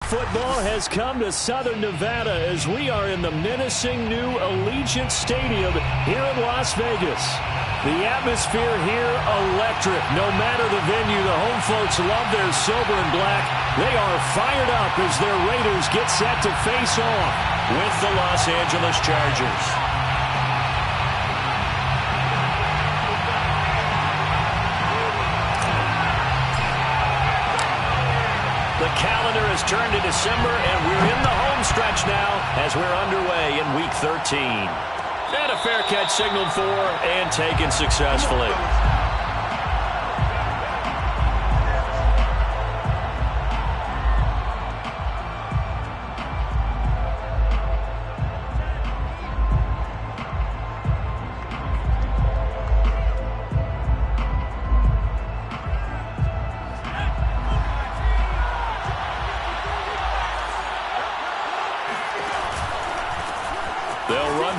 football has come to Southern Nevada as we are in the menacing new Allegiant Stadium here in Las Vegas. The atmosphere here electric. No matter the venue, the home folks love their silver and black. They are fired up as their Raiders get set to face off with the Los Angeles Chargers. The calendar has turned to December, and we're in the home stretch now as we're underway in Week 13. And a fair catch signaled for and taken successfully.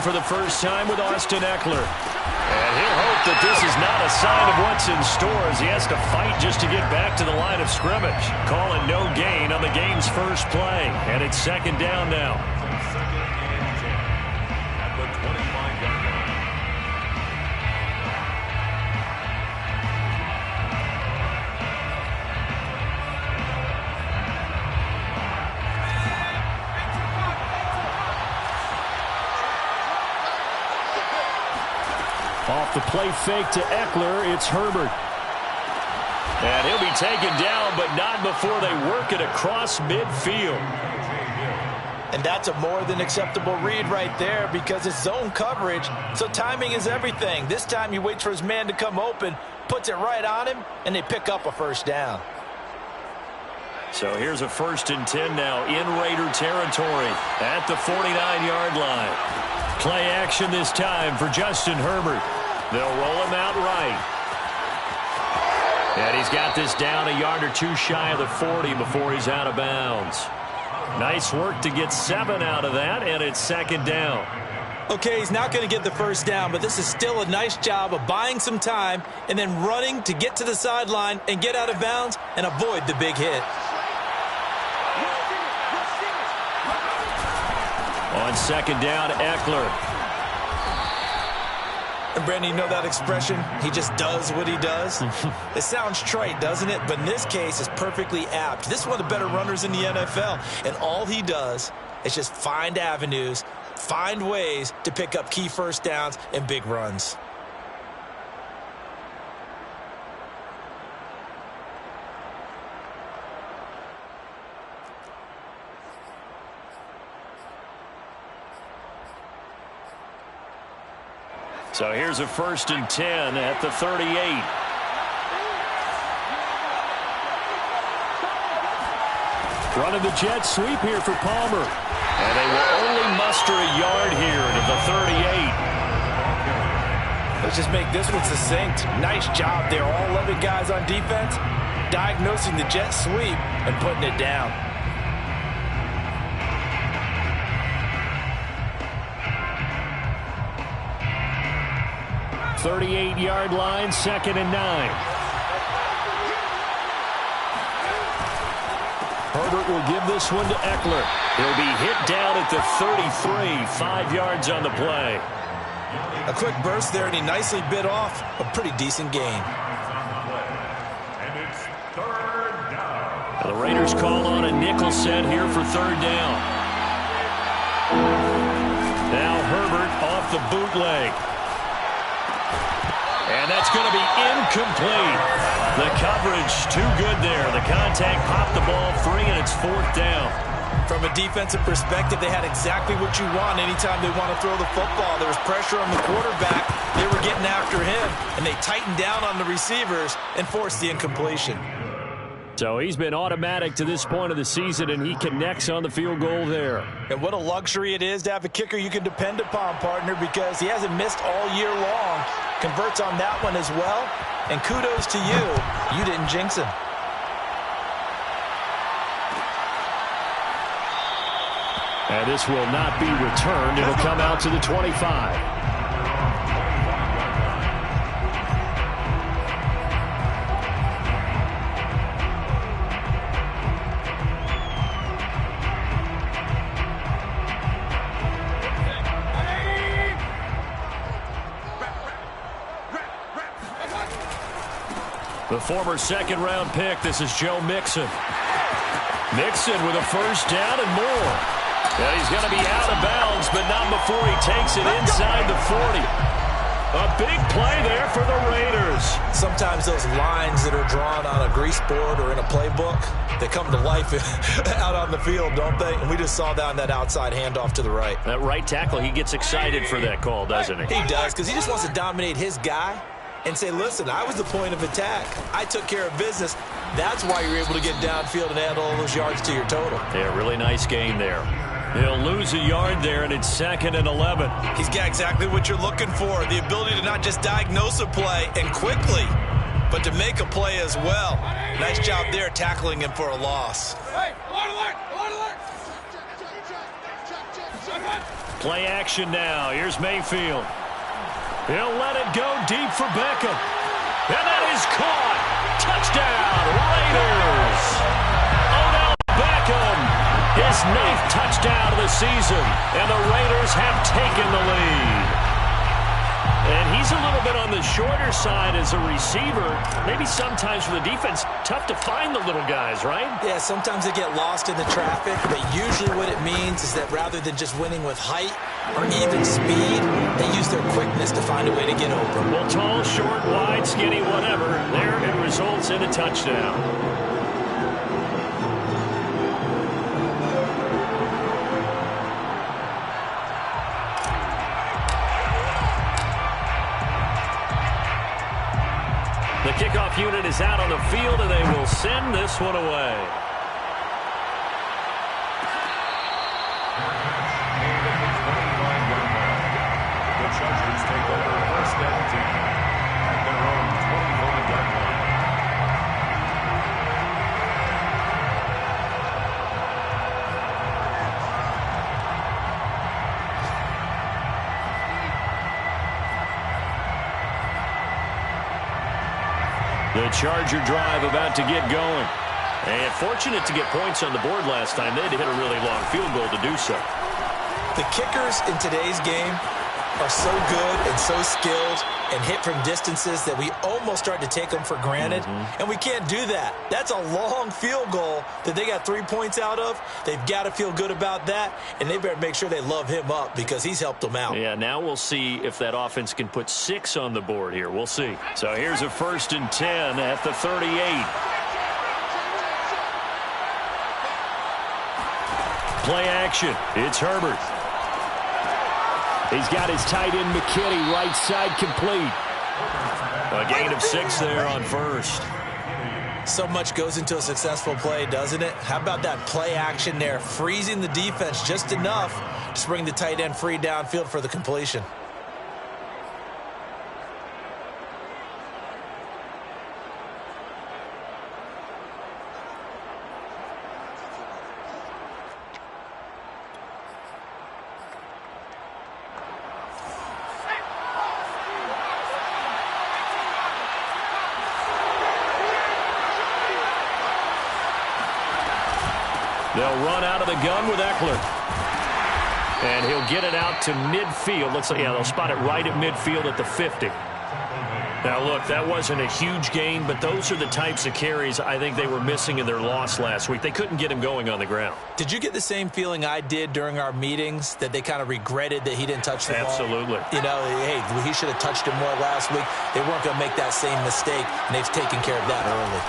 For the first time with Austin Eckler. And he'll hope that this is not a sign of what's in store as he has to fight just to get back to the line of scrimmage. Calling no gain on the game's first play. And it's second down now. Off the play fake to Eckler, it's Herbert. And he'll be taken down, but not before they work it across midfield. And that's a more than acceptable read right there because it's zone coverage, so timing is everything. This time he waits for his man to come open, puts it right on him, and they pick up a first down. So here's a 1st and 10 now in Raider territory at the 49-yard line. Play action this time for Justin Herbert. They'll roll him out right. And he's got this down a yard or two shy of the 40 before he's out of bounds. Nice work to get 7 out of that, and it's second down. Okay, he's not going to get the first down, but this is still a nice job of buying some time and then running to get to the sideline and get out of bounds and avoid the big hit. On second down, Eckler. And Brandon, you know that expression? He just does what he does. It sounds trite, doesn't it? But in this case, it's perfectly apt. This is one of the better runners in the NFL. And all he does is just find avenues, find ways to pick up key first downs and big runs. So here's a 1st and 10 at the 38. Running the jet sweep here for Palmer. And they will only muster a yard here to the 38. Let's just make this one succinct. Nice job there. All 11 guys on defense diagnosing the jet sweep and putting it down. 38-yard line, 2nd and 9. Herbert will give this one to Eckler. He'll be hit down at the 33, 5 yards on the play. A quick burst there, and he nicely bit off a pretty decent gain. And it's 3rd down. The Raiders call on a nickel set here for 3rd down. Now Herbert off the bootleg. And that's going to be incomplete. The coverage too good there. The contact popped the ball free, and it's 4th down. From a defensive perspective, they had exactly what you want anytime they want to throw the football. There was pressure on the quarterback. They were getting after him, and they tightened down on the receivers and forced the incompletion. So he's been automatic to this point of the season, and he connects on the field goal there. And what a luxury it is to have a kicker you can depend upon, partner, because he hasn't missed all year long. Converts on that one as well. And kudos to you. You didn't jinx him. And this will not be returned. It'll come out to the 25. The former second-round pick, this is Joe Mixon. Mixon with a first down and more. And he's going to be out of bounds, but not before he takes it inside the 40. A big play there for the Raiders. Sometimes those lines that are drawn on a grease board or in a playbook, they come to life out on the field, don't they? And we just saw that on that outside handoff to the right. That right tackle, he gets excited for that call, doesn't he? He does, because he just wants to dominate his guy and say, listen, I was the point of attack. I took care of business. That's why you're able to get downfield and add all those yards to your total. Yeah, really nice gain there. He'll lose a yard there, and it's 2nd and 11. He's got exactly what you're looking for, the ability to not just diagnose a play and quickly, but to make a play as well. Nice job there tackling him for a loss. Play action now. Here's Mayfield. He'll let it go deep for Beckham. And that is caught. Touchdown, Raiders. Odell Beckham. His 9th touchdown of the season, and the Raiders have taken the lead. And he's a little bit on the shorter side as a receiver. Maybe sometimes for the defense, tough to find the little guys, right? Yeah, sometimes they get lost in the traffic, but usually what it means is that rather than just winning with height or even speed, they use their quickness to find a way to get open. Well, tall, short, wide, skinny, whatever, there it results in a touchdown. The kickoff unit is out on the field, and they will send this one away. The Chargers take over 1st and 10 at their own 24-yard line. The Charger drive about to get going. And fortunate to get points on the board last time. They had to hit a really long field goal to do so. The kickers in today's game are so good and so skilled and hit from distances that we almost start to take them for granted. And we can't do that. That's a long field goal that they got 3 points out of. They've got to feel good about that, and they better make sure they love him up because he's helped them out. Yeah, now we'll see if that offense can put 6 on the board here. We'll see. So here's a 1st and 10 at the 38. Play action. It's Herbert. He's got his tight end McKinney right side complete. A gain of 6 there on 1st. So much goes into a successful play, doesn't it? How about that play action there, freezing the defense just enough to bring the tight end free downfield for the completion. They'll run out of the gun with Eckler. And he'll get it out to midfield. Looks like, yeah, they'll spot it right at midfield at the 50. Now, look, that wasn't a huge gain, but those are the types of carries I think they were missing in their loss last week. They couldn't get him going on the ground. Did you get the same feeling I did during our meetings, that they kind of regretted that he didn't touch the ball? Absolutely. You know, hey, he should have touched him more last week. They weren't going to make that same mistake, and they've taken care of that early.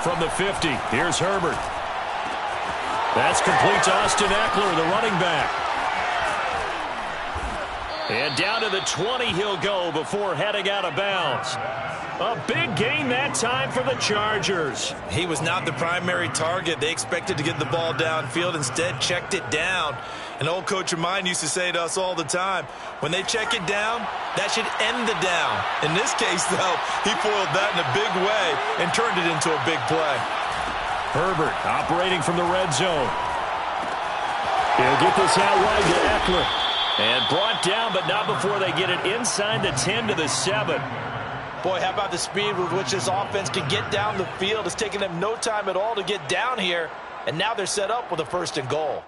From the 50, here's Herbert. That's complete to Austin Eckler, the running back. And down to the 20 he'll go before heading out of bounds. A big gain that time for the Chargers. He was not the primary target. They expected to get the ball downfield, instead checked it down. An old coach of mine used to say to us all the time, when they check it down, that should end the down. In this case, though, he foiled that in a big way and turned it into a big play. Herbert operating from the red zone. He'll get this out wide to Eckler. And brought down, but not before they get it inside the 10 to the 7. Boy, how about the speed with which this offense can get down the field? It's taken them no time at all to get down here, and now they're set up with a 1st and goal.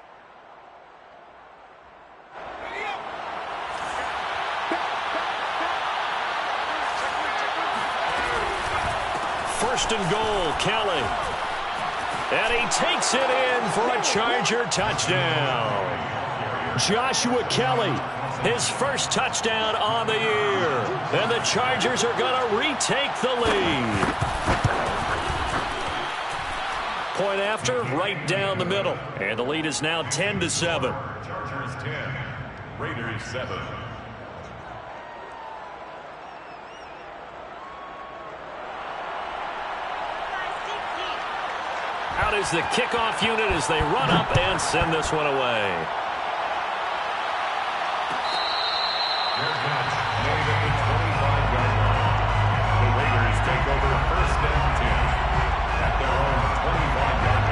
first and goal, Kelly. And he takes it in for a Charger touchdown. Joshua Kelly, his first touchdown on the year. And the Chargers are going to retake the lead. Point after, right down the middle. And the lead is now 10-7. Chargers 10, Raiders 7. Out is the kickoff unit as they run up and send this one away. Their catch made at the 25-yard line. The Raiders take over first and 10 at their own 25-yard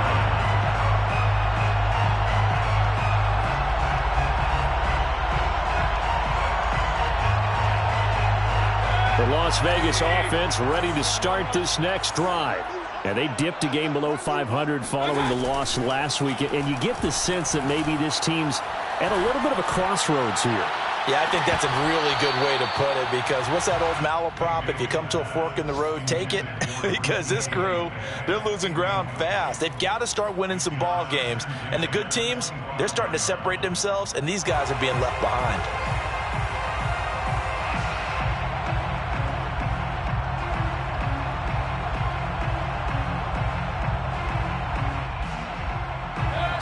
line. The Las Vegas offense ready to start this next drive. And they dipped a game below 500 following the loss last week. And you get the sense that maybe this team's at a little bit of a crossroads here. Yeah, I think that's a really good way to put it, because what's that old malaprop? If you come to a fork in the road, take it. Because this crew, they're losing ground fast. They've got to start winning some ball games. And the good teams, they're starting to separate themselves, and these guys are being left behind.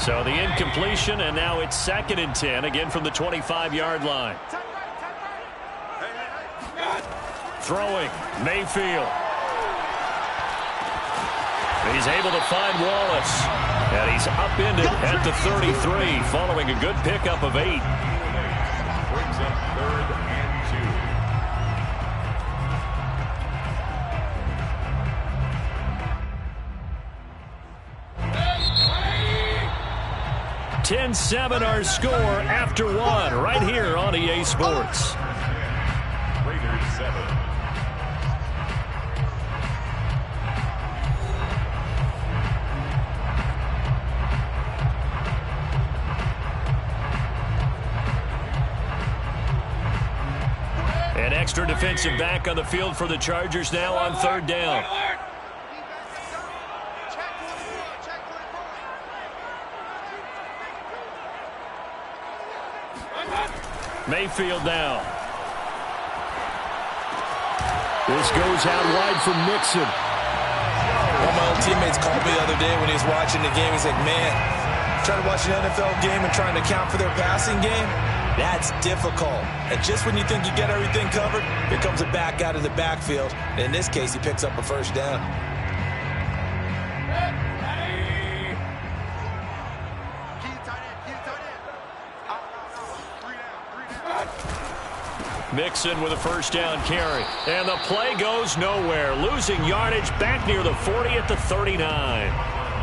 So the incompletion, and now it's 2nd and 10, again from the 25-yard line. Throwing, Mayfield. He's able to find Wallace. And he's upended at the 33, following a good pickup of 8. Brings up 3rd and 10-7 our score after 1 right here on EA Sports. 2. Raiders 7. An extra defensive back on the field for the Chargers now on 3rd down. Mayfield now. This goes out wide for Mixon. One of my old teammates called me the other day when he was watching the game. He's like, man, trying to watch an NFL game and trying to account for their passing game, that's difficult. And just when you think you get everything covered, here comes a back out of the backfield. And in this case, he picks up a first down. Mixon with a first down carry. And the play goes nowhere. Losing yardage back near the 40 at the 39.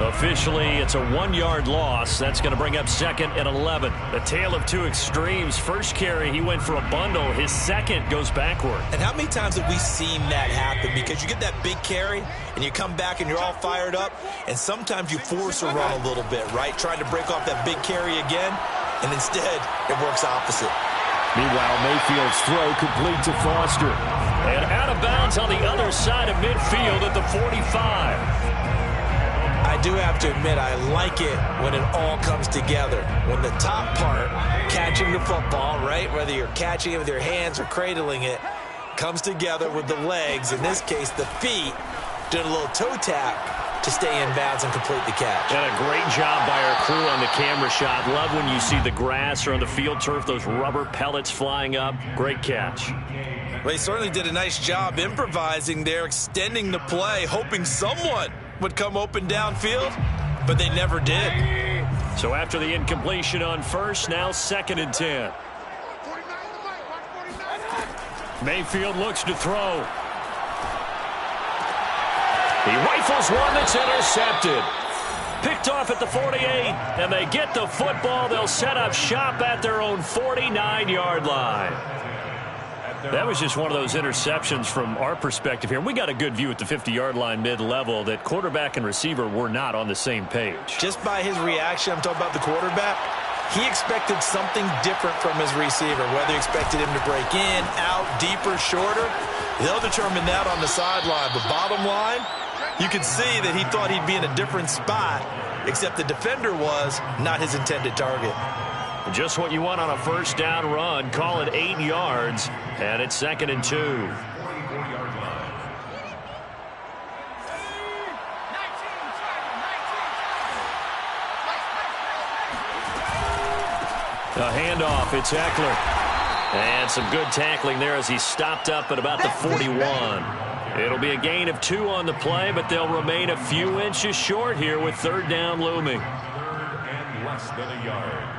Officially, it's a 1-yard loss. That's going to bring up 2nd and 11. The tale of two extremes. First carry, he went for a bundle. His second goes backward. And how many times have we seen that happen? Because you get that big carry, and you come back and you're all fired up, and sometimes you force a run a little bit, right? Trying to break off that big carry again, and instead, it works opposite. Meanwhile, Mayfield's throw complete to Foster. And out of bounds on the other side of midfield at the 45. I do have to admit, I like it when it all comes together. When the top part, catching the football, right, whether you're catching it with your hands or cradling it, comes together with the legs, in this case the feet, doing a little toe tap to stay in bounds and complete the catch. And a great job by our crew on the camera shot. Love when you see the grass or on the field turf, those rubber pellets flying up. Great catch. Well, he certainly did a nice job improvising there, extending the play, hoping someone would come open downfield, but they never did. So after the incompletion on first, now 2nd and 10. Mayfield looks to throw. He rifles one that's intercepted. Picked off at the 48, and they get the football. They'll set up shop at their own 49-yard line. That was just one of those interceptions from our perspective here. We got a good view at the 50-yard line mid-level that quarterback and receiver were not on the same page. Just by his reaction, I'm talking about the quarterback, he expected something different from his receiver, whether he expected him to break in, out, deeper, shorter. They'll determine that on the sideline. But bottom line, You could see that he thought he'd be in a different spot, except the defender was not his intended target. Just what you want on a first down run. Call it 8 yards, and it's 2nd and 2. A handoff, it's Eckler. And some good tackling there as he stopped up at about the 41. It'll be a gain of 2 on the play, but they'll remain a few inches short here with 3rd down looming. 3rd and less than a yard.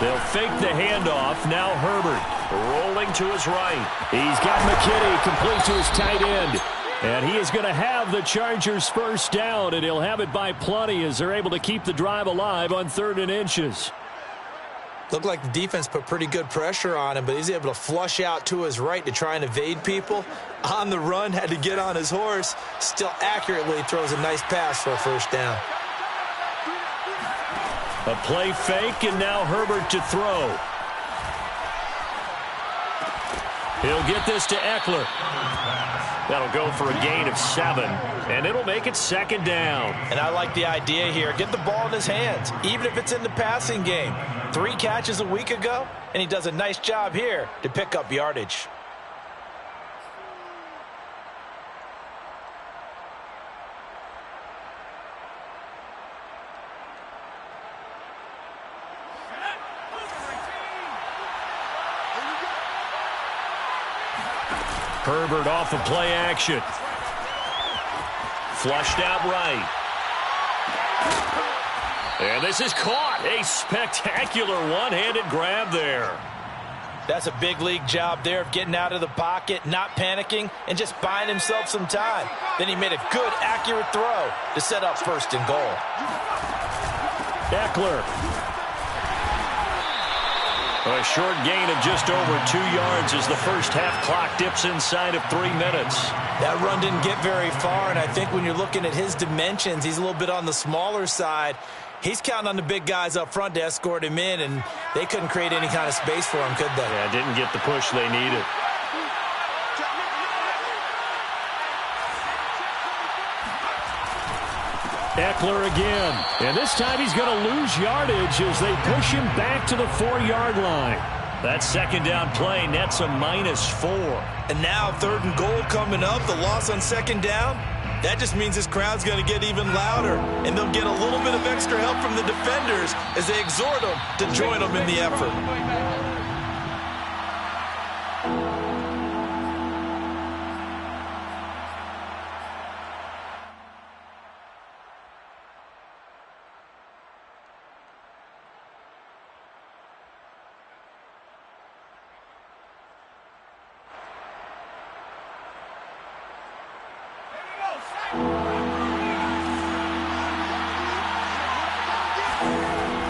They'll fake the handoff. Now Herbert rolling to his right. He's got McKinney complete to his tight end. And he is going to have the Chargers first down, and he'll have it by plenty as they're able to keep the drive alive on 3rd and inches. Looked like the defense put pretty good pressure on him, but he's able to flush out to his right to try and evade people. On the run, had to get on his horse. Still accurately throws a nice pass for a first down. A play fake, and now Herbert to throw. He'll get this to Eckler. That'll go for a gain of 7, and it'll make it 2nd down. And I like the idea here. Get the ball in his hands, even if it's in the passing game. 3 catches a week ago, and he does a nice job here to pick up yardage. Herbert off of play action. Flushed out right. And this is caught. A spectacular one-handed grab there. That's a big league job there of getting out of the pocket, not panicking, and just buying himself some time. Then he made a good, accurate throw to set up 1st and goal. Eckler. A short gain of just over 2 yards as the first half clock dips inside of 3 minutes. That run didn't get very far, and I think when you're looking at his dimensions, he's a little bit on the smaller side. He's counting on the big guys up front to escort him in, and they couldn't create any kind of space for him, could they? Yeah, didn't get the push they needed. Eckler again. And this time he's going to lose yardage as they push him back to the 4-yard line. That 2nd down play nets a -4. And now 3rd and goal coming up. The loss on 2nd down. That just means this crowd's going to get even louder. And they'll get a little bit of extra help from the defenders as they exhort them to join them in the effort.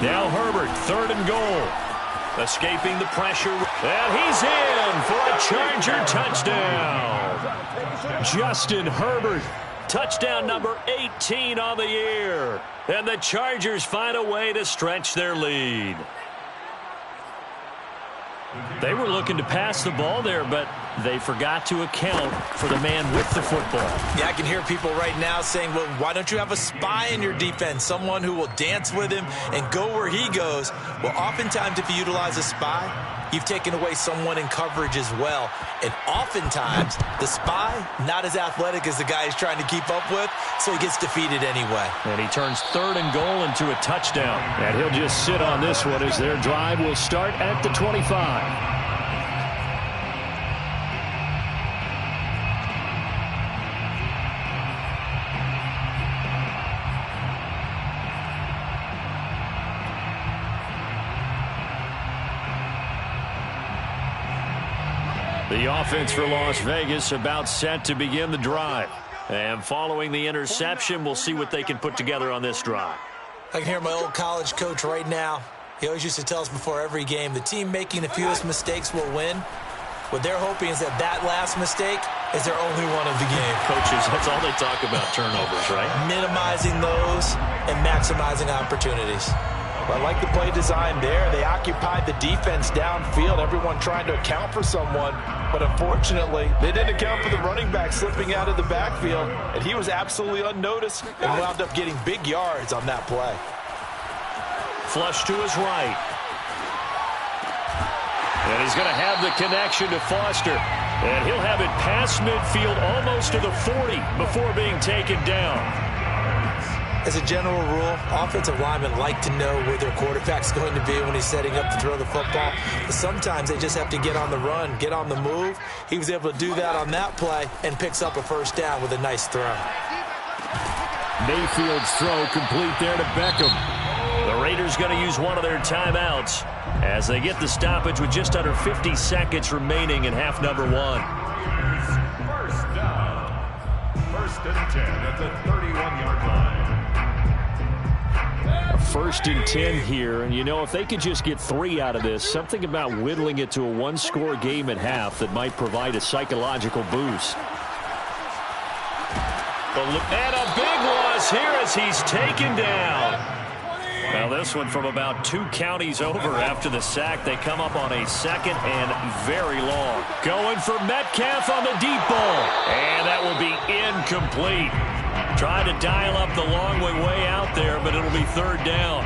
Now Herbert, 3rd and goal. Escaping the pressure. And he's in for a Charger touchdown. Justin Herbert. Touchdown number 18 on the year. And the Chargers find a way to stretch their lead. They were looking to pass the ball there, but they forgot to account for the man with the football. Yeah, I can hear people right now saying, well, why don't you have a spy in your defense, someone who will dance with him and go where he goes? Well, oftentimes if you utilize a spy, you've taken away someone in coverage as well. And oftentimes, the spy, not as athletic as the guy he's trying to keep up with, so he gets defeated anyway. And he turns 3rd and goal into a touchdown. And he'll just sit on this one as their drive will start at the 25. The offense for Las Vegas about set to begin the drive. And following the interception, we'll see what they can put together on this drive. I can hear my old college coach right now. He always used to tell us before every game, the team making the fewest mistakes will win. What they're hoping is that that last mistake is their only one of the game. Coaches, that's all they talk about, turnovers, right? Minimizing those and maximizing opportunities. Well, I like the play design there. They occupied the defense downfield, everyone trying to account for someone. But unfortunately, they didn't account for the running back slipping out of the backfield, and he was absolutely unnoticed and wound up getting big yards on that play. Flush to his right. And he's going to have the connection to Foster. And he'll have it past midfield almost to the 40 before being taken down. As a general rule, offensive linemen like to know where their quarterback's going to be when he's setting up to throw the football. But sometimes they just have to get on the run, get on the move. He was able to do that on that play and picks up a first down with a nice throw. Mayfield's throw complete there to Beckham. The Raiders going to use one of their timeouts as they get the stoppage with just under 50 seconds remaining in half number 1. First down. First and 10 at the 31-yard line. First and 10 here, and you know, if they could just get 3 out of this, something about whittling it to a one-score game at half that might provide a psychological boost. And a big loss here as he's taken down. Now this one from about 2 counties over after the sack. They come up on a second and very long. Going for Metcalf on the deep ball. And that will be incomplete. Tried to dial up the long way out there, but it'll be third down.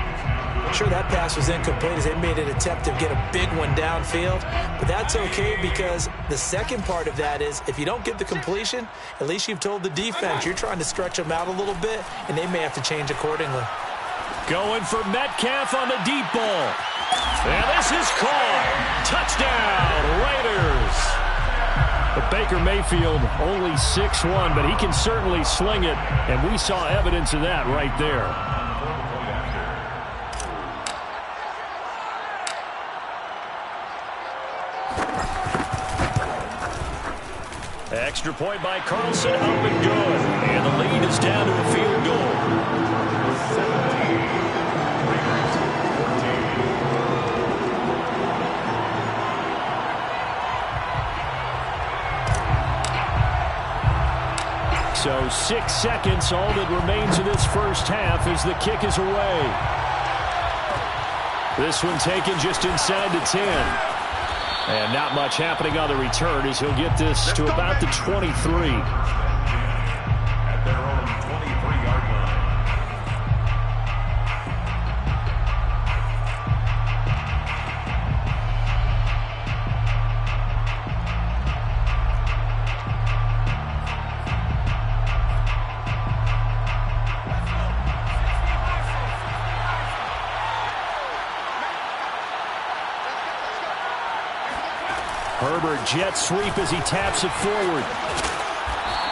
Sure, that pass was incomplete as they made an attempt to get a big one downfield. But that's okay because the second part of that is if you don't get the completion, at least you've told the defense you're trying to stretch them out a little bit, and they may have to change accordingly. Going for Metcalf on the deep ball. And this is caught. Touchdown, Raiders. But Baker Mayfield only 6'1", but he can certainly sling it, and we saw evidence of that right there. Extra point by Carlson, up and good. And the lead is down to a field goal. 17. Raiders 14. So 6 seconds, all that remains of this first half as the kick is away. This one taken just inside the 10. And not much happening on the return as he'll get this to about the 23. At their own 23-yard line. Herbert jet sweep as he taps it forward.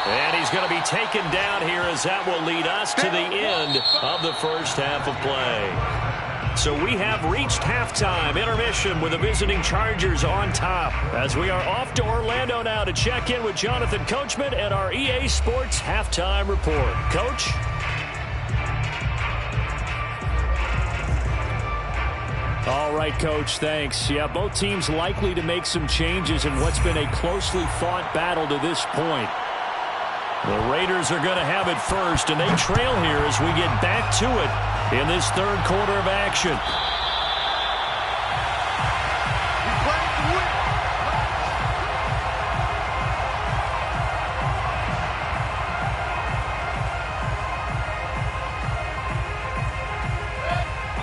And he's going to be taken down here as that will lead us to the end of the first half of play. So we have reached halftime intermission with the visiting Chargers on top as we are off to Orlando now to check in with Jonathan Coachman and our EA Sports halftime report. Coach? All right, Coach, thanks. Yeah, both teams likely to make some changes in what's been a closely fought battle to this point. The Raiders are going to have it first, and they trail here as we get back to it in this third quarter of action.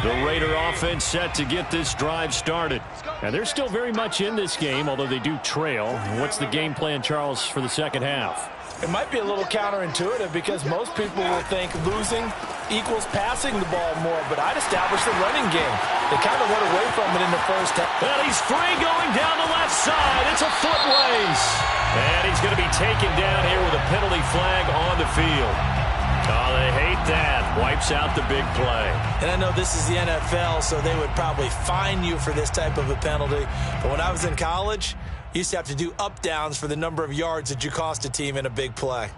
The Raider offense set to get this drive started. And they're still very much in this game, although they do trail. What's the game plan, Charles, for the second half? It might be a little counterintuitive because most people will think losing equals passing the ball more, but I'd establish the running game. They kind of went away from it in the first half. Well, he's free going down the left side. It's a foot race. And he's going to be taken down here with a penalty flag on the field. Oh, they hate that. Wipes out the big play. And I know this is the NFL, so they would probably fine you for this type of a penalty. But when I was in college, you used to have to do up-downs for the number of yards that you cost a team in a big play.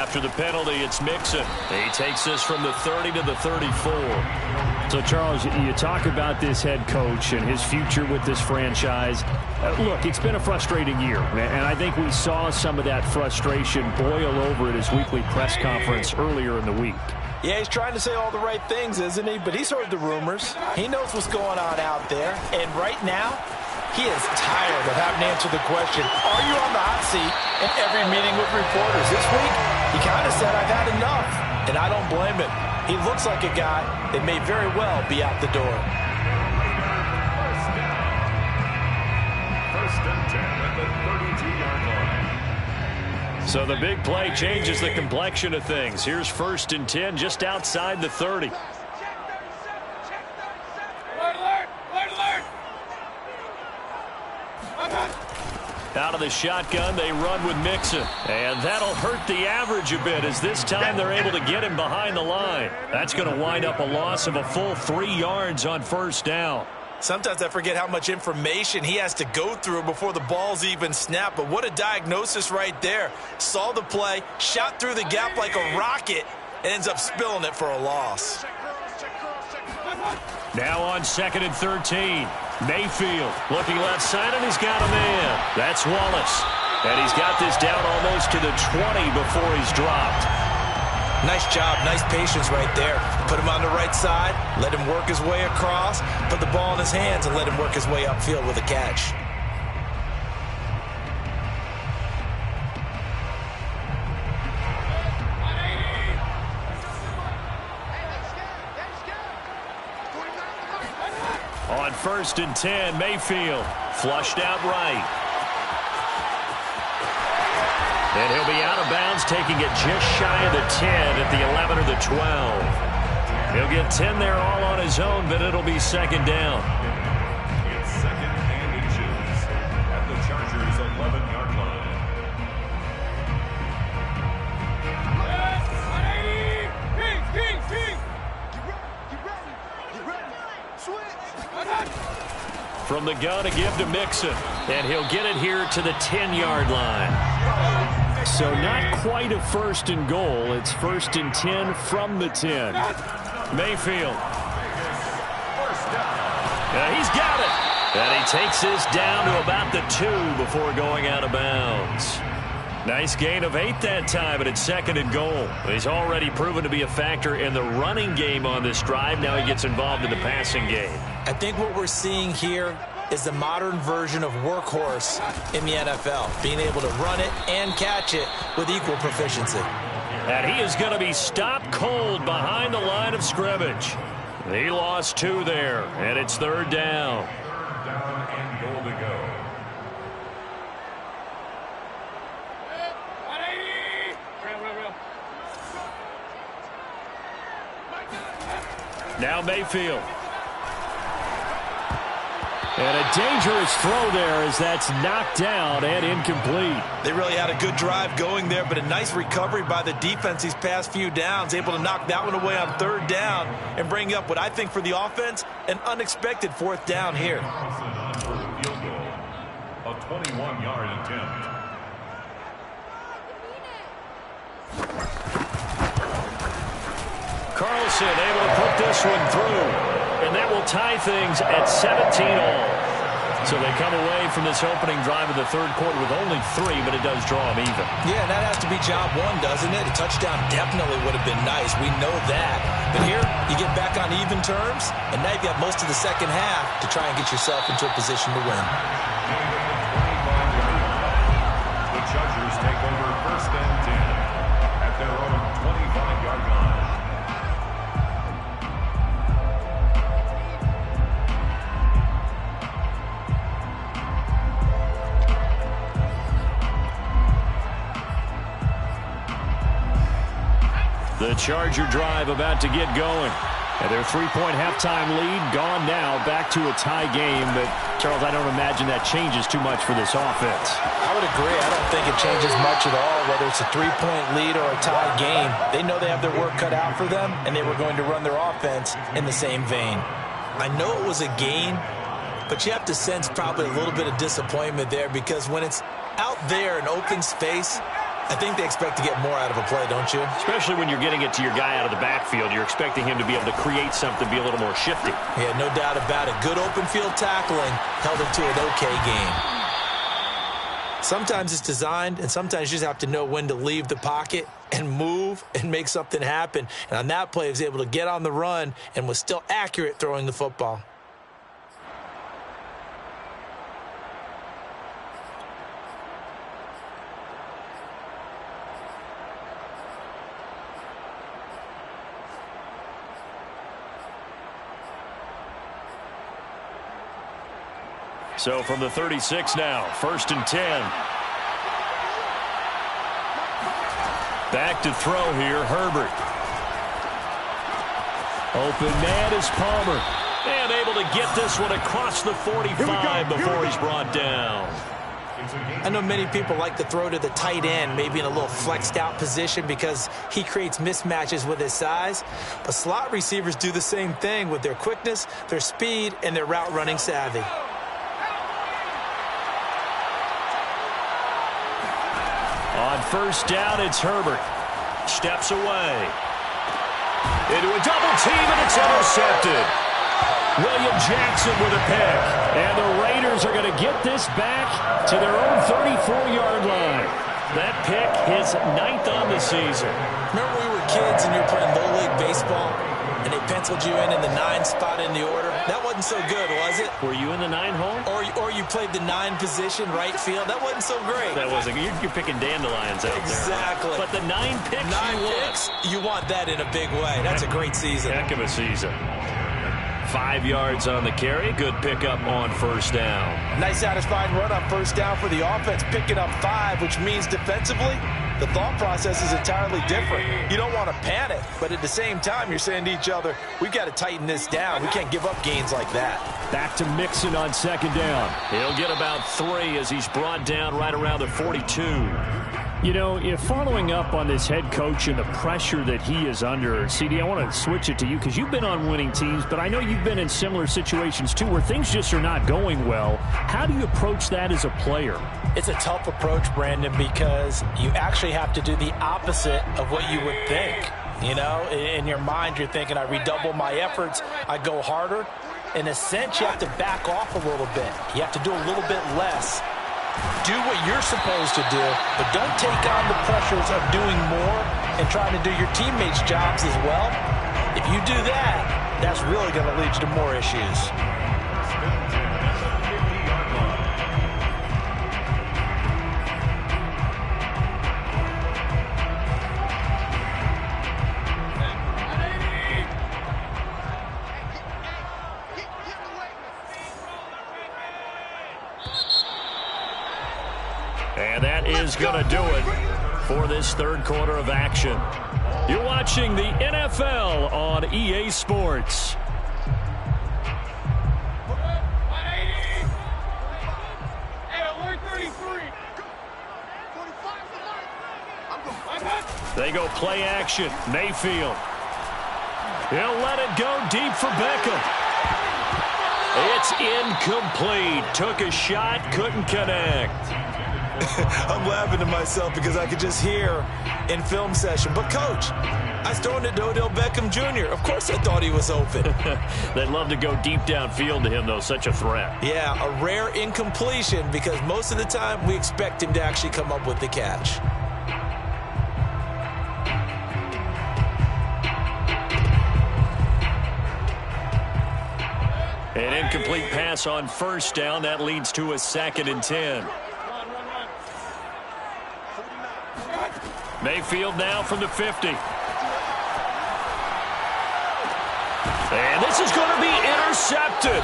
after the penalty, it's Mixon. He takes this from the 30 to the 34. So, Charles, you talk about this head coach and his future with this franchise. Look, it's been a frustrating year, and I think we saw some of that frustration boil over at his weekly press conference earlier in the week. Yeah, he's trying to say all the right things, isn't he? But he's heard the rumors. He knows what's going on out there. And right now, he is tired of having to answer the question, are you on the hot seat in every meeting with reporters? This week, he kind of said, I've had enough. And I don't blame him. He looks like a guy that may very well be out the door. First and 10 at the 32-yard line. So the big play changes the complexion of things. Here's 1st and 10 just outside the 30. Out of the shotgun, they run with Mixon. And that'll hurt the average a bit as this time they're able to get him behind the line. That's going to wind up a loss of a full 3 yards on 1st down. Sometimes I forget how much information he has to go through before the ball's even snapped. But what a diagnosis right there. Saw the play, shot through the gap like a rocket, and ends up spilling it for a loss. Now on 2nd and 13. Mayfield looking left side, and he's got a man. That's Wallace. And he's got this down almost to the 20 before he's dropped. Nice job, nice patience right there. Put him on the right side, let him work his way across, put the ball in his hands, and let him work his way upfield with a catch. On 1st and 10, Mayfield flushed out right. And he'll be out of bounds, taking it just shy of the 10 at the 11 or the 12. He'll get 10 there all on his own, but it'll be 2nd down. It's 2nd and inches at the Chargers' 11-yard line. From the gun, a give to Mixon. And he'll get it here to the 10-yard line. So not quite a 1st and goal. It's 1st and 10 from the 10. Mayfield. He's got it. And he takes this down to about the 2 before going out of bounds. Nice gain of 8 that time, but it's 2nd and goal. He's already proven to be a factor in the running game on this drive. Now he gets involved in the passing game. I think what we're seeing here is the modern version of workhorse in the NFL, being able to run it and catch it with equal proficiency. And he is going to be stopped cold behind the line of scrimmage. He lost 2 there, and it's 3rd down. 3rd down and goal to go. Now Mayfield. And a dangerous throw there as that's knocked down and incomplete. They really had a good drive going there, but a nice recovery by the defense these past few downs, able to knock that one away on 3rd down and bring up what I think for the offense, an unexpected 4th down here. Field goal, a 21-yard attempt. Carlson able to put this one through. And that will tie things at 17 all. So they come away from this opening drive of the 3rd quarter with only 3, but it does draw them even. Yeah, that has to be job 1, doesn't it? A touchdown definitely would have been nice. We know that. But here, you get back on even terms, and now you've got most of the second half to try and get yourself into a position to win. The Chargers take over 1st and 10 at their own 25-yard line. The Charger drive about to get going. And their 3-point halftime lead gone now, back to a tie game. But, Charles, I don't imagine that changes too much for this offense. I would agree. I don't think it changes much at all, whether it's a 3-point lead or a tie game. They know they have their work cut out for them, and they were going to run their offense in the same vein. I know it was a gain, but you have to sense probably a little bit of disappointment there because when it's out there in open space, I think they expect to get more out of a play, don't you? Especially when you're getting it to your guy out of the backfield. You're expecting him to be able to create something, be a little more shifty. Yeah, no doubt about it. Good open field tackling held him to an okay game. Sometimes it's designed, and sometimes you just have to know when to leave the pocket and move and make something happen. And on that play, he was able to get on the run and was still accurate throwing the football. So from the 36 now, 1st and 10. Back to throw here, Herbert. Open man is Palmer. And able to get this one across the 45 before he's brought down. I know many people like to throw to the tight end, maybe in a little flexed out position because he creates mismatches with his size. But slot receivers do the same thing with their quickness, their speed, and their route running savvy. On 1st down, it's Herbert. Steps away. Into a double team, and it's intercepted. William Jackson with a pick. And the Raiders are going to get this back to their own 34-yard line. That pick his 9th on the season. Remember when we were kids and you were playing Little League baseball and they penciled you in the 9 spot in the order? That wasn't so good, was it? Were you in the 9 hole? Or you played the 9 position, right field? That wasn't so great. That wasn't. You're picking dandelions out exactly. there. But the 9 picks you want that in a big way. That's a great season. Heck of a season. 5 yards on the carry. Good pickup on 1st down. Nice satisfying run on 1st down for the offense, picking up 5, which means defensively, the thought process is entirely different. You don't want to panic, but at the same time, you're saying to each other, we've got to tighten this down. We can't give up gains like that. Back to Mixon on 2nd down. He'll get about 3 as he's brought down right around the 42. You know, if following up on this head coach and the pressure that he is under, CD, I want to switch it to you because you've been on winning teams, but I know you've been in similar situations too where things just are not going well. How do you approach that as a player? It's a tough approach, Brandon, because you actually have to do the opposite of what you would think. You know, in your mind, you're thinking, I redouble my efforts, I go harder. In a sense, you have to back off a little bit. You have to do a little bit less. Do what you're supposed to do, but don't take on the pressures of doing more and trying to do your teammates' jobs as well. If you do that, that's really going to lead you to more issues. And that is going to do it for this 3rd quarter of action. You're watching the NFL on EA Sports. They go play action. Mayfield. He'll let it go deep for Beckham. It's incomplete. Took a shot, couldn't connect. I'm laughing to myself because I could just hear in film session, but Coach, I was throwing it to Odell Beckham Jr. Of course I thought he was open. They'd love to go deep downfield to him, though. Such a threat. Yeah, a rare incompletion because most of the time we expect him to actually come up with the catch. An incomplete pass on 1st down. That leads to a 2nd and 10. Mayfield now from the 50. And this is going to be intercepted.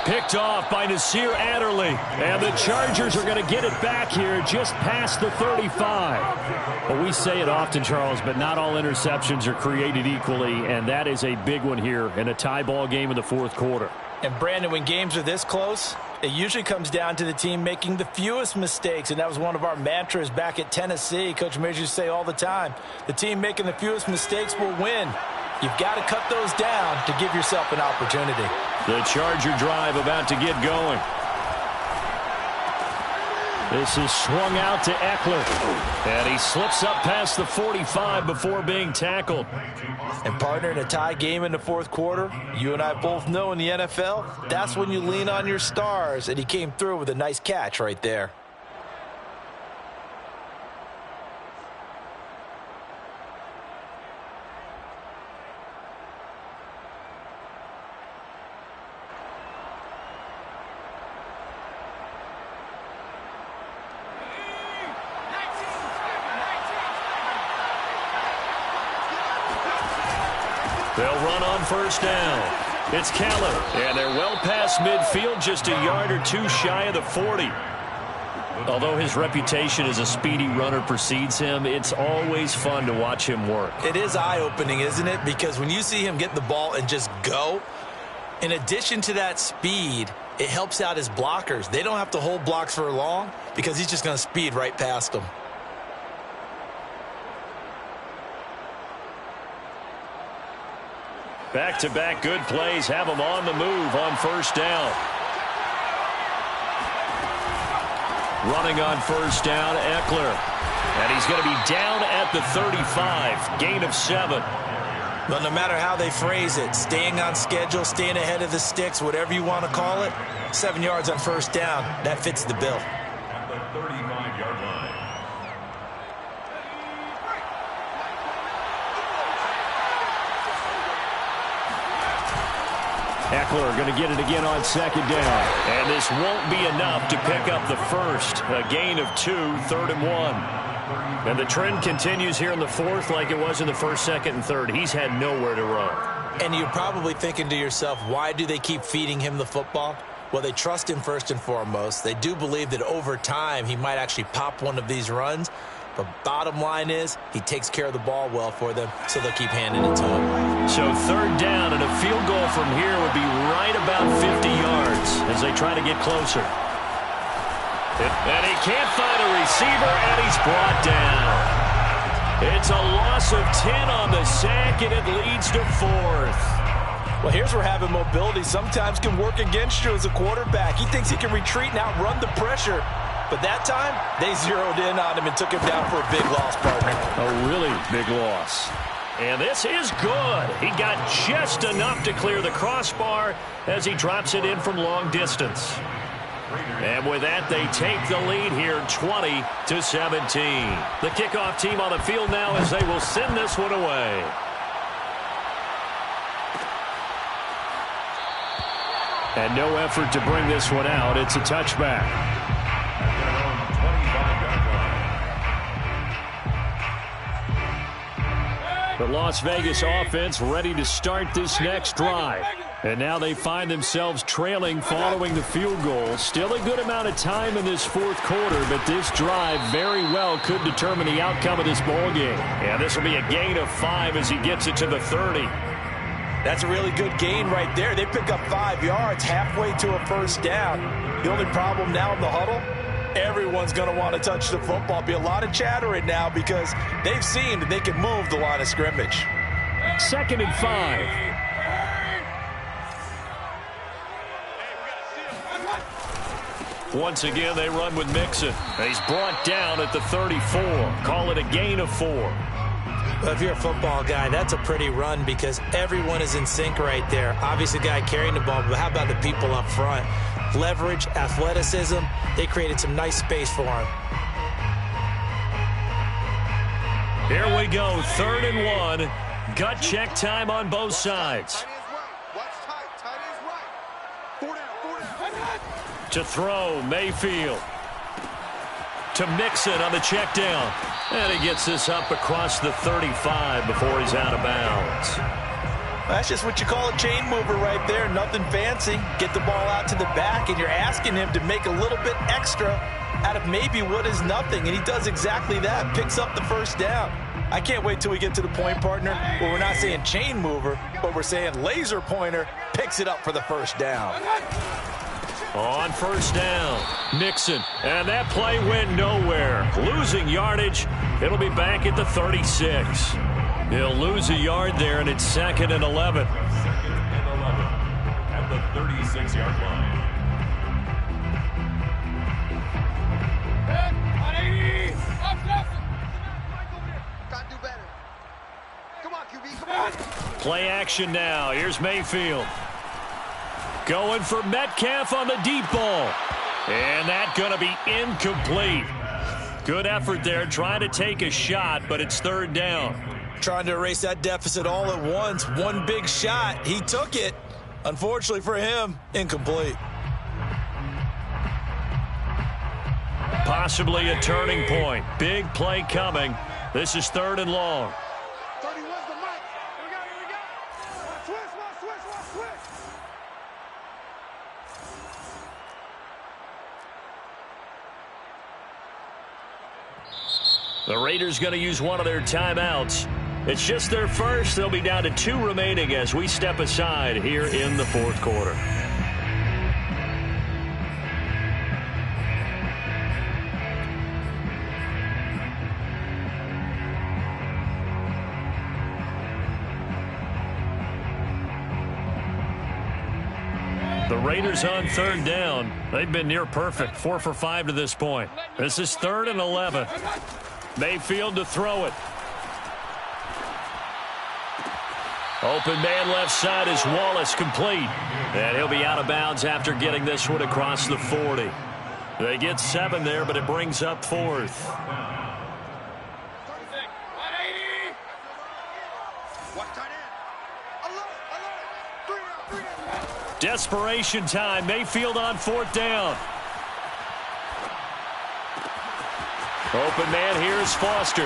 Picked off by Nasir Adderley. And the Chargers are going to get it back here just past the 35. Well, we say it often, Charles, but not all interceptions are created equally, and that is a big one here in a tie ball game in the 4th quarter. And, Brandon, when games are this close, it usually comes down to the team making the fewest mistakes, and that was one of our mantras back at Tennessee. Coach Mears used to say all the time, the team making the fewest mistakes will win. You've got to cut those down to give yourself an opportunity. The Charger drive about to get going. This is swung out to Eckler. And he slips up past the 45 before being tackled. And partner, in a tie game in the fourth quarter, you and I both know in the NFL, that's when you lean on your stars. And he came through with a nice catch right there. They'll run on first down. It's Keller, and they're well past midfield, just a yard or two shy of the 40. Although his reputation as a speedy runner precedes him, it's always fun to watch him work. It is eye-opening, isn't it? Because when you see him get the ball and just go, in addition to that speed, it helps out his blockers. They don't have to hold blocks for long because he's just going to speed right past them. Back-to-back good plays have him on the move on first down. Running on first down, Eckler. And he's going to be down at the 35. Gain of 7. But no matter how they phrase it, staying on schedule, staying ahead of the sticks, whatever you want to call it, 7 yards on first down, that fits the bill. At the 35-yard line. Eckler going to get it again on second down. And this won't be enough to pick up the first. A gain of 2, 3rd and 1. And the trend continues here in the fourth like it was in the first, second, and third. He's had nowhere to run. And you're probably thinking to yourself, why do they keep feeding him the football? Well, they trust him first and foremost. They do believe that over time he might actually pop one of these runs. But bottom line is he takes care of the ball well for them, so they'll keep handing it to him. So third down, and a field goal from here would be right about 50 yards as they try to get closer. And he can't find a receiver, and he's brought down. It's a loss of 10 on the sack, and it leads to 4th. Well, here's where having mobility sometimes can work against you as a quarterback. He thinks he can retreat and outrun the pressure. But that time, they zeroed in on him and took him down for a big loss, partner. A really big loss. And this is good. He got just enough to clear the crossbar as he drops it in from long distance. And with that, they take the lead here 20-17. The kickoff team on the field now as they will send this one away. And no effort to bring this one out. It's a touchback. The Las Vegas offense ready to start this next drive. And now they find themselves trailing following the field goal. Still a good amount of time in this fourth quarter, but this drive very well could determine the outcome of this ballgame. And this will be a gain of 5 as he gets it to the 30. That's a really good gain right there. They pick up 5 yards halfway to a first down. The only problem now in the huddle, everyone's going to want to touch the football. Be a lot of chattering now because they've seen that they can move the line of scrimmage. 2nd and 5. Once again, they run with Mixon. He's brought down at the 34. Call it a gain of 4. Well, if you're a football guy, that's a pretty run because everyone is in sync right there. Obviously, the guy carrying the ball, but how about the people up front? Leverage, athleticism, they created some nice space for him. Here we go, 3rd and 1. Gut check time on both sides. To throw, Mayfield. To Mixon on the check down. And he gets this up across the 35 before he's out of bounds. That's just what you call a chain mover right there. Nothing fancy. Get the ball out to the back, and you're asking him to make a little bit extra out of maybe what is nothing. And he does exactly that. Picks up the first down. I can't wait till we get to the point, partner, where we're not saying chain mover, but we're saying laser pointer picks it up for the first down. On first down, Mixon. And that play went nowhere. Losing yardage. It'll be back at the 36. He'll lose a yard there, and it's 2nd and 11. 2nd and 11 at the 36-yard line. Gotta do better. Come on, QB, come on. Play action now. Here's Mayfield. Going for Metcalf on the deep ball. And that's going to be incomplete. Good effort there, trying to take a shot, but it's third down. Trying to erase that deficit all at once. One big shot. He took it. Unfortunately for him, incomplete. Possibly a turning point. Big play coming. This is third and long. 30, where's the mic? Here we go. Switch. The Raiders going to use one of their timeouts. It's just their first. They'll be down to 2 remaining as we step aside here in the fourth quarter. The Raiders on third down. They've been near perfect, 4 for 5 to this point. This is 3rd and 11. Mayfield to throw it. Open man left side is Wallace, complete. And he'll be out of bounds after getting this one across the 40. They get 7 there, but it brings up 4th. Desperation time. Mayfield on 4th down. Open man here is Foster.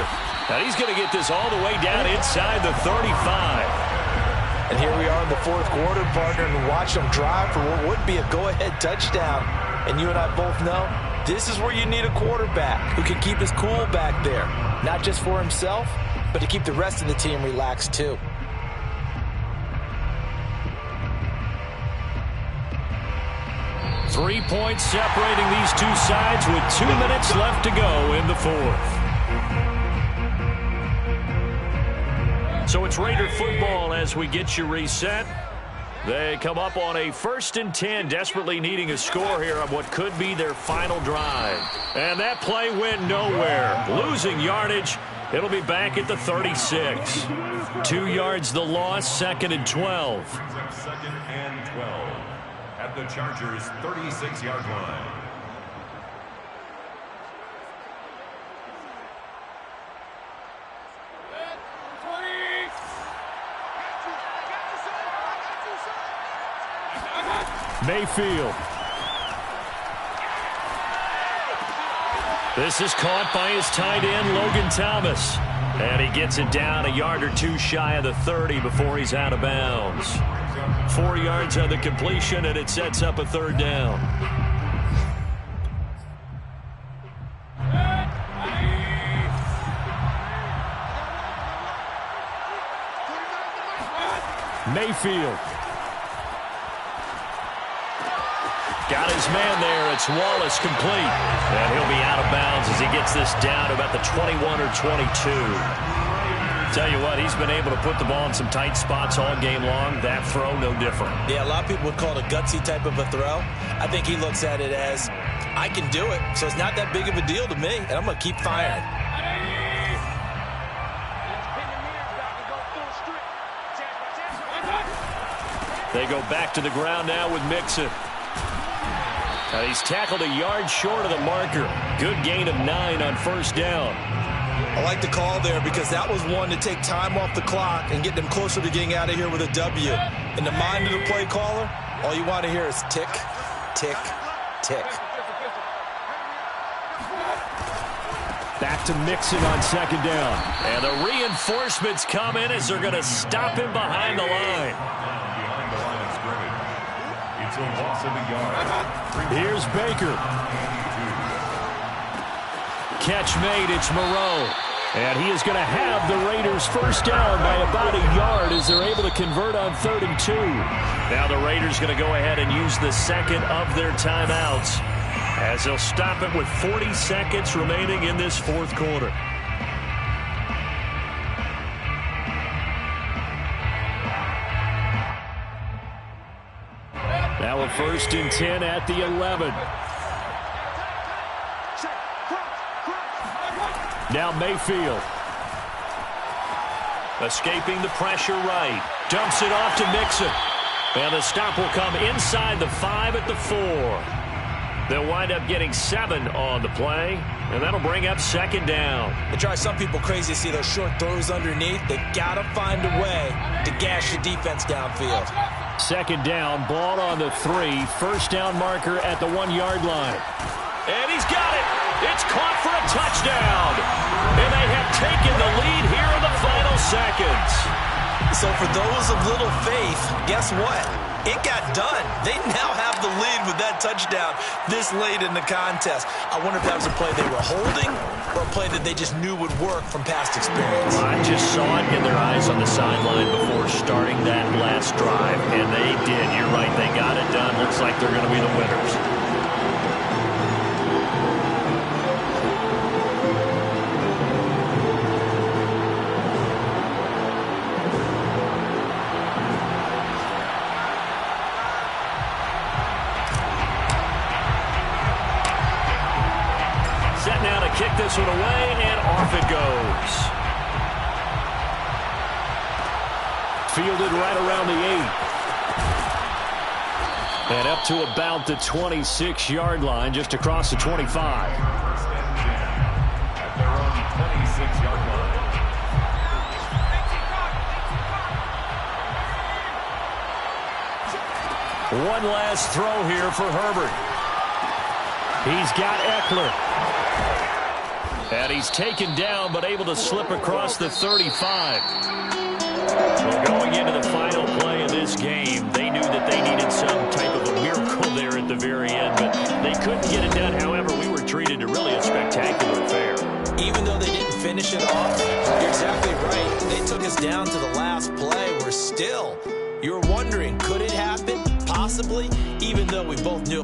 Now he's going to get this all the way down inside the 35. And here we are in the fourth quarter, partner, and watch them drive for what would be a go-ahead touchdown. And you and I both know this is where you need a quarterback who can keep his cool back there. Not just for himself, but to keep the rest of the team relaxed too. Three points separating these two sides with 2 minutes left to go in the fourth. So it's Raider football as we get you reset. They come up on a 1st and 10, desperately needing a score here on what could be their final drive. And that play went nowhere. Losing yardage. It'll be back at the 36. 2 yards the loss, 2nd and 12. 2nd and 12. At the Chargers' 36-yard line. Mayfield. This is caught by his tight end, Logan Thomas. And he gets it down a yard or 2 shy of the 30 before he's out of bounds. 4 yards on the completion, and it sets up a 3rd down. Mayfield. Got his man there. It's Wallace, complete. And he'll be out of bounds as he gets this down to about the 21 or 22. Tell you what, he's been able to put the ball in some tight spots all game long. That throw, no different. Yeah, a lot of people would call it a gutsy type of a throw. I think he looks at it as, I can do it, so it's not that big of a deal to me, and I'm going to keep firing. They go back to the ground now with Mixon. He's tackled a yard short of the marker. Good gain of 9 on 1st down. I like the call there because that was one to take time off the clock and get them closer to getting out of here with a W. In the mind of the play caller, all you want to hear is tick, tick, tick. Back to Mixon on 2nd down. And the reinforcements come in as they're going to stop him behind the line. Behind the line of scrimmage. It's a loss of a yard. Here's Baker. Catch made. It's Moreau. And he is going to have the Raiders 1st down by about a yard as they're able to convert on 3rd and 2. Now the Raiders going to go ahead and use the 2nd of their timeouts as they'll stop it with 40 seconds remaining in this fourth quarter. Now a 1st and 10 at the 11. Now Mayfield. Escaping the pressure right. Dumps it off to Mixon. And the stop will come inside the 5 at the 4. They'll wind up getting 7 on the play, and that'll bring up 2nd down. It drives some people crazy to see those short throws underneath. They've got to find a way to gash the defense downfield. 2nd down, ball on the 3. First down marker at the 1-yard line. And he's got it. It's caught for a touchdown. And they have taken the lead here in the final seconds. So for those of little faith, guess what? It got done. They now have the lead with that touchdown this late in the contest. I wonder if that was a play they were holding or a play that they just knew would work from past experience. I just saw it in their eyes on the sideline before starting that last drive, and they did. You're right. They got it done. Looks like they're going to be the winners. Kick this one away, and off it goes. Fielded right around the 8. And up to about the 26-yard line, just across the 25. First and 10 at their own 26-yard line. One last throw here for Herbert. He's got Eckler. And he's taken down, but able to slip across the 35. Well, going into the final play of this game, they knew that they needed some type of a miracle there at the very end, but they couldn't get it done. However, we were treated to really a spectacular affair. Even though they didn't finish it off, you're exactly right. They took us down to the last play. We're still, you're wondering, could it happen? Possibly, even though we both knew.